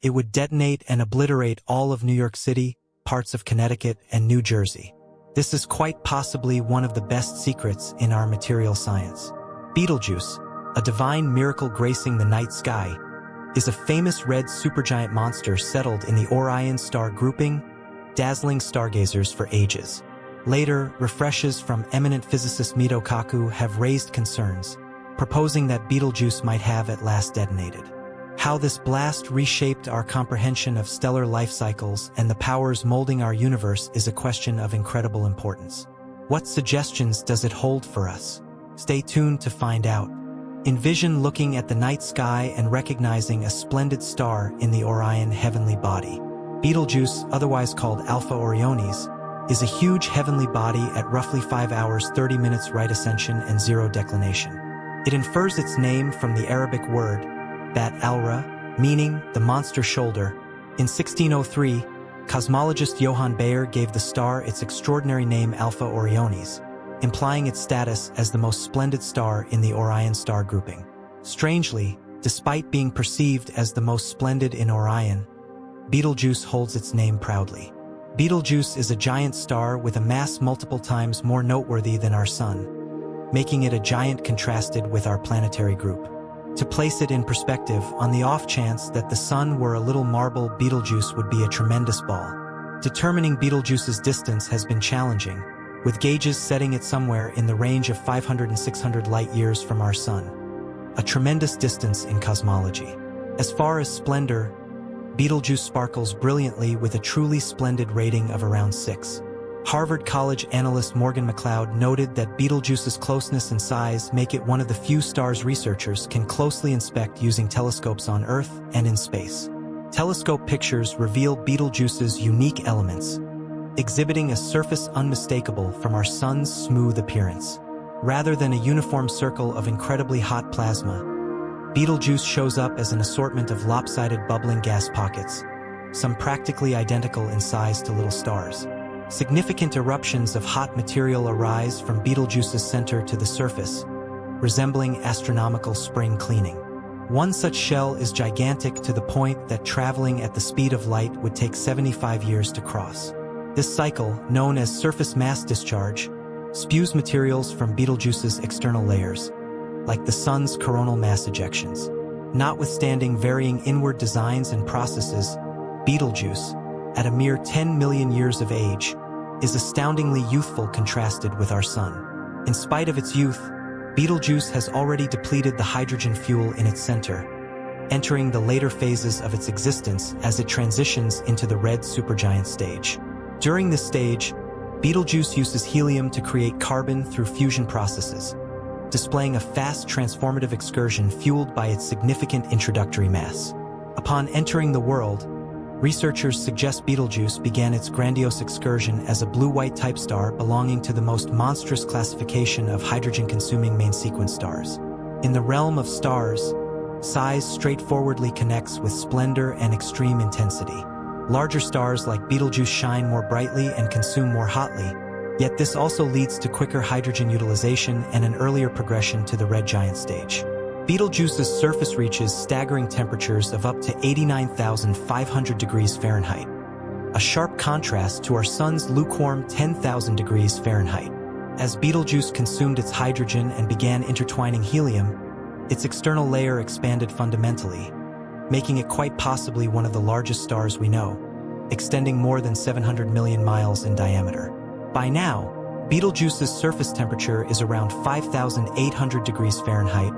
it would detonate and obliterate all of New York City, parts of Connecticut, and New Jersey. This is quite possibly one of the best secrets in our material science. Betelgeuse, a divine miracle gracing the night sky, is a famous red supergiant monster settled in the Orion star grouping, dazzling stargazers for ages. Later, refreshes from eminent physicist Mito Kaku have raised concerns, proposing that Betelgeuse might have at last detonated. How this blast reshaped our comprehension of stellar life cycles and the powers molding our universe is a question of incredible importance. What suggestions does it hold for us? Stay tuned to find out. Envision looking at the night sky and recognizing a splendid star in the Orion heavenly body. Betelgeuse, otherwise called Alpha Orionis, is a huge heavenly body at roughly 5 hours 30 minutes right ascension and 0 declination. It infers its name from the Arabic word Bat al-Ra, meaning the monster shoulder. In 1603, cosmologist Johann Bayer gave the star its extraordinary name Alpha Orionis, implying its status as the most splendid star in the Orion star grouping. Strangely, despite being perceived as the most splendid in Orion, Betelgeuse holds its name proudly. Betelgeuse is a giant star with a mass multiple times more noteworthy than our Sun, making it a giant contrasted with our planetary group. To place it in perspective, on the off chance that the Sun were a little marble, Betelgeuse would be a tremendous ball. Determining Betelgeuse's distance has been challenging, with gauges setting it somewhere in the range of 500 and 600 light-years from our Sun. A tremendous distance in cosmology. As far as splendor, Betelgeuse sparkles brilliantly with a truly splendid rating of around 6. Harvard College analyst Morgan McLeod noted that Betelgeuse's closeness and size make it one of the few stars researchers can closely inspect using telescopes on Earth and in space. Telescope pictures reveal Betelgeuse's unique elements, exhibiting a surface unmistakable from our Sun's smooth appearance. Rather than a uniform circle of incredibly hot plasma, Betelgeuse shows up as an assortment of lopsided bubbling gas pockets, some practically identical in size to little stars. Significant eruptions of hot material arise from Betelgeuse's center to the surface, resembling astronomical spring cleaning. One such shell is gigantic to the point that traveling at the speed of light would take 75 years to cross. This cycle, known as surface mass discharge, spews materials from Betelgeuse's external layers, like the Sun's coronal mass ejections. Notwithstanding varying inward designs and processes, Betelgeuse, at a mere 10 million years of age, is astoundingly youthful contrasted with our Sun. In spite of its youth, Betelgeuse has already depleted the hydrogen fuel in its center, entering the later phases of its existence as it transitions into the red supergiant stage. During this stage, Betelgeuse uses helium to create carbon through fusion processes, displaying a fast transformative excursion fueled by its significant introductory mass. Upon entering the world, researchers suggest Betelgeuse began its grandiose excursion as a blue-white type star belonging to the most monstrous classification of hydrogen-consuming main sequence stars. In the realm of stars, size straightforwardly connects with splendor and extreme intensity. Larger stars like Betelgeuse shine more brightly and consume more hotly, yet this also leads to quicker hydrogen utilization and an earlier progression to the red giant stage. Betelgeuse's surface reaches staggering temperatures of up to 89,500 degrees Fahrenheit, a sharp contrast to our Sun's lukewarm 10,000 degrees Fahrenheit. As Betelgeuse consumed its hydrogen and began intertwining helium, its external layer expanded fundamentally, making it quite possibly one of the largest stars we know, extending more than 700 million miles in diameter. By now, Betelgeuse's surface temperature is around 5,800 degrees Fahrenheit,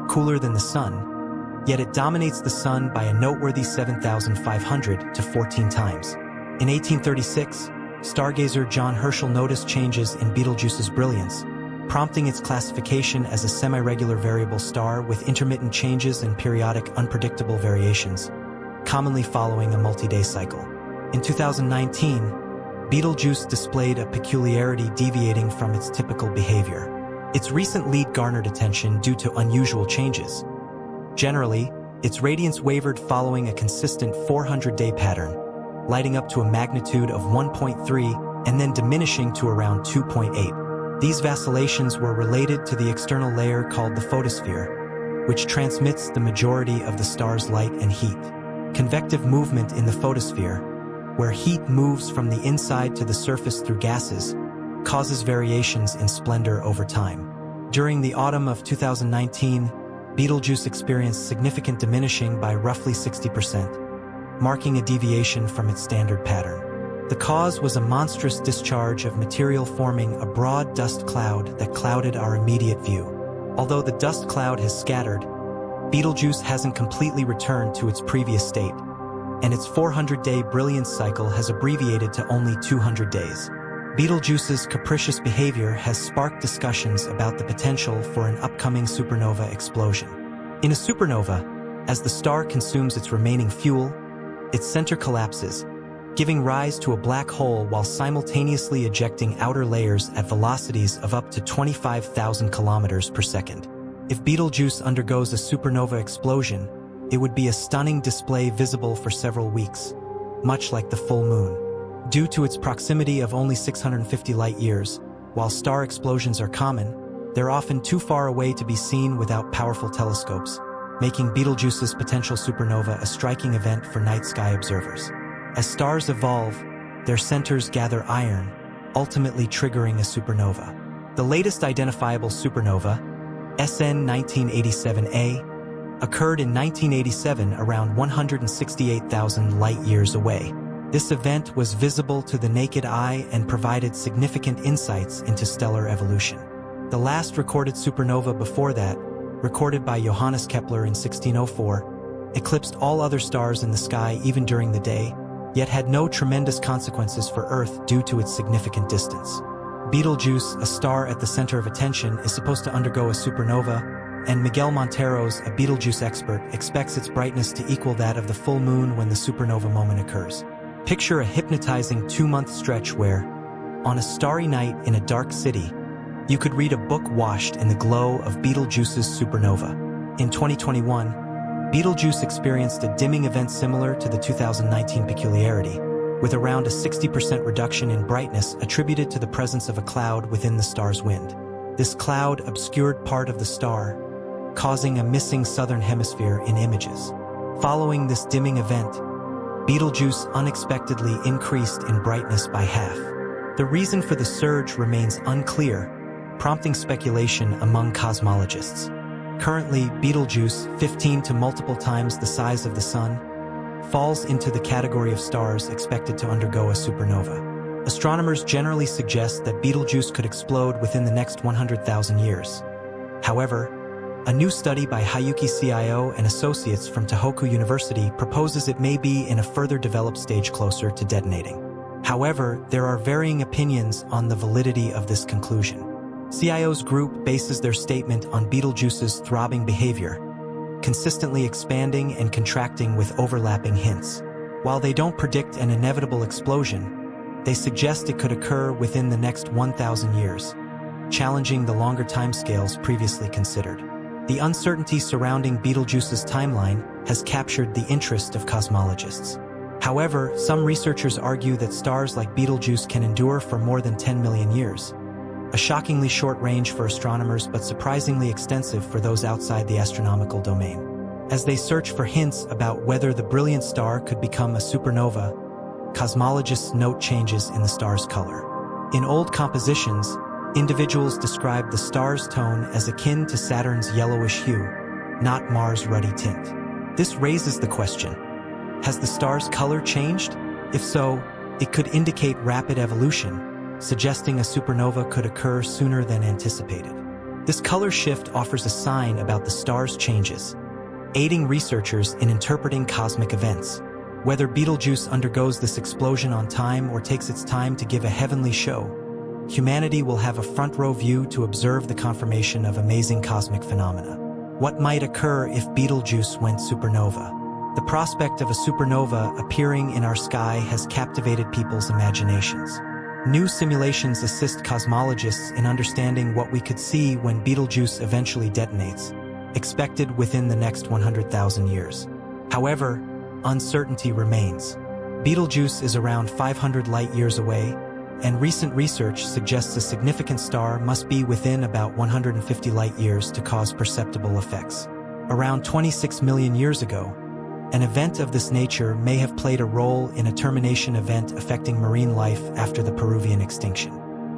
cooler than the Sun, yet it dominates the Sun by a noteworthy 7,500 to 14 times. In 1836, stargazer John Herschel noticed changes in Betelgeuse's brilliance, prompting its classification as a semi-regular variable star with intermittent changes and periodic unpredictable variations, commonly following a multi-day cycle. In 2019, Betelgeuse displayed a peculiarity deviating from its typical behavior. Its recent lead garnered attention due to unusual changes. Generally, its radiance wavered following a consistent 400-day pattern, lighting up to a magnitude of 1.3 and then diminishing to around 2.8. These vacillations were related to the external layer called the photosphere, which transmits the majority of the star's light and heat. Convective movement in the photosphere, where heat moves from the inside to the surface through gases, causes variations in splendor over time. During the autumn of 2019, Betelgeuse experienced significant diminishing by roughly 60%, marking a deviation from its standard pattern. The cause was a monstrous discharge of material forming a broad dust cloud that clouded our immediate view. Although the dust cloud has scattered, Betelgeuse hasn't completely returned to its previous state, and its 400-day brilliance cycle has abbreviated to only 200 days. Betelgeuse's capricious behavior has sparked discussions about the potential for an upcoming supernova explosion. In a supernova, as the star consumes its remaining fuel, its center collapses, giving rise to a black hole while simultaneously ejecting outer layers at velocities of up to 25,000 kilometers per second. If Betelgeuse undergoes a supernova explosion, it would be a stunning display visible for several weeks, much like the full moon. Due to its proximity of only 650 light-years, while star explosions are common, they're often too far away to be seen without powerful telescopes, making Betelgeuse's potential supernova a striking event for night sky observers. As stars evolve, their centers gather iron, ultimately triggering a supernova. The latest identifiable supernova, SN 1987A, occurred in 1987 around 168,000 light-years away. This event was visible to the naked eye and provided significant insights into stellar evolution. The last recorded supernova before that, recorded by Johannes Kepler in 1604, eclipsed all other stars in the sky even during the day, yet had no tremendous consequences for Earth due to its significant distance. Betelgeuse, a star at the center of attention, is supposed to undergo a supernova, and Miguel Monteros, a Betelgeuse expert, expects its brightness to equal that of the full moon when the supernova moment occurs. Picture a hypnotizing 2-month stretch where, on a starry night in a dark city, you could read a book washed in the glow of Betelgeuse's supernova. In 2021, Betelgeuse experienced a dimming event similar to the 2019 peculiarity, with around a 60% reduction in brightness attributed to the presence of a cloud within the star's wind. This cloud obscured part of the star, causing a missing southern hemisphere in images. Following this dimming event, Betelgeuse unexpectedly increased in brightness by half. The reason for the surge remains unclear, prompting speculation among cosmologists. Currently, Betelgeuse, 15 to multiple times the size of the Sun, falls into the category of stars expected to undergo a supernova. Astronomers generally suggest that Betelgeuse could explode within the next 100,000 years. However, a new study by Hayuki Cio and associates from Tohoku University proposes it may be in a further developed stage closer to detonating. However, there are varying opinions on the validity of this conclusion. Cio's group bases their statement on Betelgeuse's throbbing behavior, consistently expanding and contracting with overlapping hints. While they don't predict an inevitable explosion, they suggest it could occur within the next 1,000 years, challenging the longer timescales previously considered. The uncertainty surrounding Betelgeuse's timeline has captured the interest of cosmologists. However, some researchers argue that stars like Betelgeuse can endure for more than 10 million years, a shockingly short range for astronomers but surprisingly extensive for those outside the astronomical domain. As they search for hints about whether the brilliant star could become a supernova, cosmologists note changes in the star's color. In old compositions, individuals describe the star's tone as akin to Saturn's yellowish hue, not Mars' ruddy tint. This raises the question, has the star's color changed? If so, it could indicate rapid evolution, suggesting a supernova could occur sooner than anticipated. This color shift offers a sign about the star's changes, aiding researchers in interpreting cosmic events. Whether Betelgeuse undergoes this explosion on time or takes its time to give a heavenly show, humanity will have a front-row view to observe the confirmation of amazing cosmic phenomena. What might occur if Betelgeuse went supernova? The prospect of a supernova appearing in our sky has captivated people's imaginations. New simulations assist cosmologists in understanding what we could see when Betelgeuse eventually detonates, expected within the next 100,000 years. However, uncertainty remains. Betelgeuse is around 500 light-years away, and recent research suggests a significant star must be within about 150 light-years to cause perceptible effects. Around 26 million years ago, An event of this nature may have played a role in a termination event affecting marine life after the Peruvian extinction.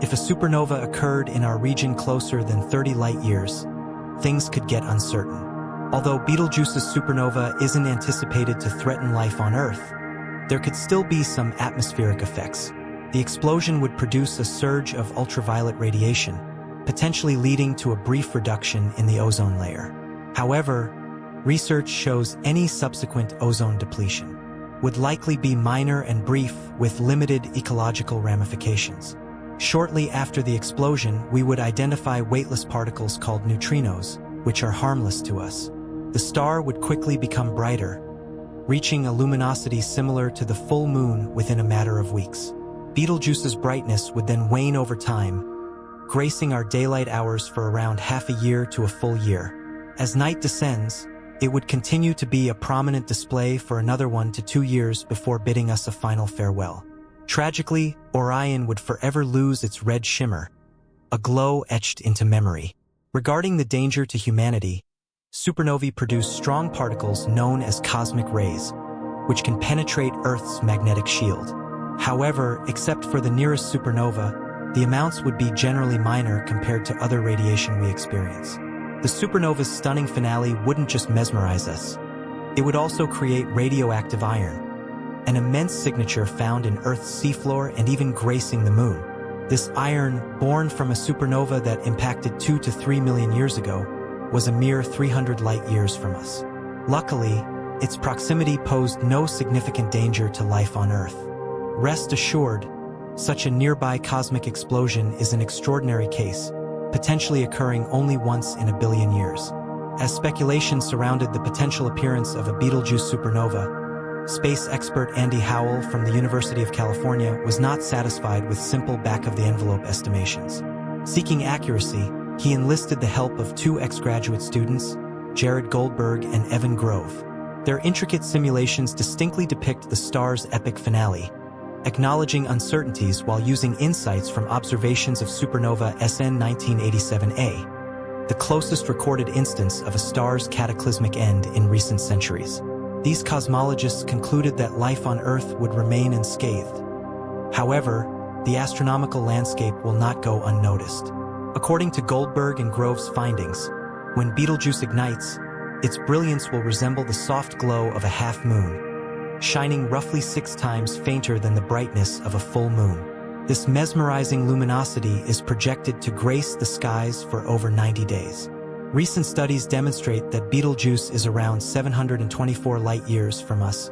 If a supernova occurred in our region closer than 30 light-years, things could get uncertain. Although Betelgeuse's supernova isn't anticipated to threaten life on Earth, there could still be some atmospheric effects. The explosion would produce a surge of ultraviolet radiation, potentially leading to a brief reduction in the ozone layer. However, research shows any subsequent ozone depletion would likely be minor and brief with limited ecological ramifications. Shortly after the explosion, we would identify weightless particles called neutrinos, which are harmless to us. The star would quickly become brighter, reaching a luminosity similar to the full moon within a matter of weeks. Betelgeuse's brightness would then wane over time, gracing our daylight hours for around half a year to a full year. As night descends, it would continue to be a prominent display for another 1 to 2 years before bidding us a final farewell. Tragically, Orion would forever lose its red shimmer, a glow etched into memory. Regarding the danger to humanity, supernovae produce strong particles known as cosmic rays, which can penetrate Earth's magnetic shield. However, except for the nearest supernova, the amounts would be generally minor compared to other radiation we experience. The supernova's stunning finale wouldn't just mesmerize us. It would also create radioactive iron, an immense signature found in Earth's seafloor and even gracing the moon. This iron, born from a supernova that impacted 2 to 3 million years ago, was a mere 300 light-years from us. Luckily, its proximity posed no significant danger to life on Earth. Rest assured, such a nearby cosmic explosion is an extraordinary case, potentially occurring only once in a billion years. As speculation surrounded the potential appearance of a Betelgeuse supernova, space expert Andy Howell from the University of California was not satisfied with simple back-of-the-envelope estimations. Seeking accuracy, he enlisted the help of 2 ex-graduate students, Jared Goldberg and Evan Grove. Their intricate simulations distinctly depict the star's epic finale, acknowledging uncertainties while using insights from observations of supernova SN 1987A, the closest recorded instance of a star's cataclysmic end in recent centuries. These cosmologists concluded that life on Earth would remain unscathed. However, the astronomical landscape will not go unnoticed. According to Goldberg and Grove's findings, when Betelgeuse ignites, its brilliance will resemble the soft glow of a half-moon, shining roughly 6 times fainter than the brightness of a full moon. This mesmerizing luminosity is projected to grace the skies for over 90 days. Recent studies demonstrate that Betelgeuse is around 724 light-years from us,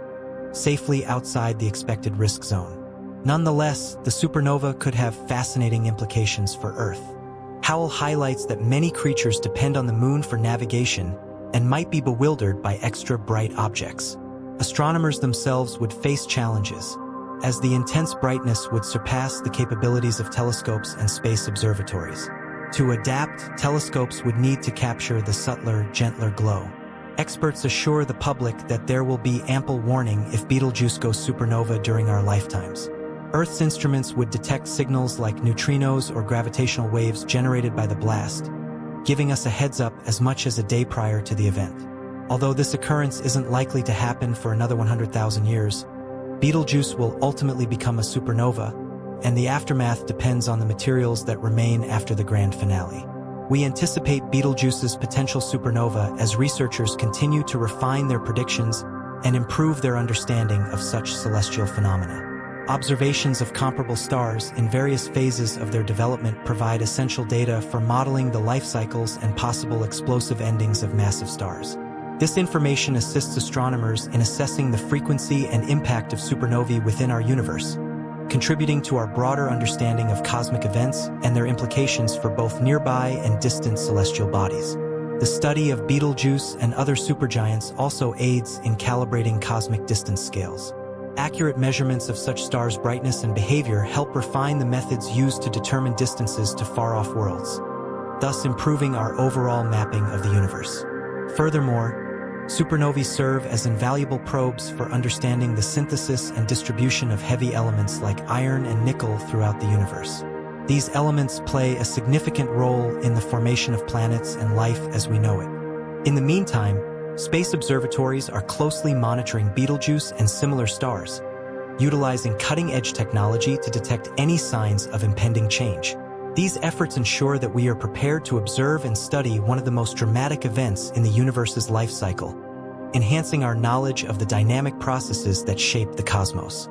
safely outside the expected risk zone. Nonetheless, the supernova could have fascinating implications for Earth. Howell highlights that many creatures depend on the moon for navigation and might be bewildered by extra bright objects. Astronomers themselves would face challenges, as the intense brightness would surpass the capabilities of telescopes and space observatories. To adapt, telescopes would need to capture the subtler, gentler glow. Experts assure the public that there will be ample warning if Betelgeuse goes supernova during our lifetimes. Earth's instruments would detect signals like neutrinos or gravitational waves generated by the blast, giving us a heads-up as much as a day prior to the event. Although this occurrence isn't likely to happen for another 100,000 years, Betelgeuse will ultimately become a supernova, and the aftermath depends on the materials that remain after the grand finale. We anticipate Betelgeuse's potential supernova as researchers continue to refine their predictions and improve their understanding of such celestial phenomena. Observations of comparable stars in various phases of their development provide essential data for modeling the life cycles and possible explosive endings of massive stars. This information assists astronomers in assessing the frequency and impact of supernovae within our universe, contributing to our broader understanding of cosmic events and their implications for both nearby and distant celestial bodies. The study of Betelgeuse and other supergiants also aids in calibrating cosmic distance scales. Accurate measurements of such stars' brightness and behavior help refine the methods used to determine distances to far-off worlds, thus improving our overall mapping of the universe. Furthermore, supernovae serve as invaluable probes for understanding the synthesis and distribution of heavy elements like iron and nickel throughout the universe. These elements play a significant role in the formation of planets and life as we know it. In the meantime, Space observatories are closely monitoring Betelgeuse and similar stars, utilizing cutting-edge technology to detect any signs of impending change. These efforts ensure that we are prepared to observe and study one of the most dramatic events in the universe's life cycle, enhancing our knowledge of the dynamic processes that shape the cosmos.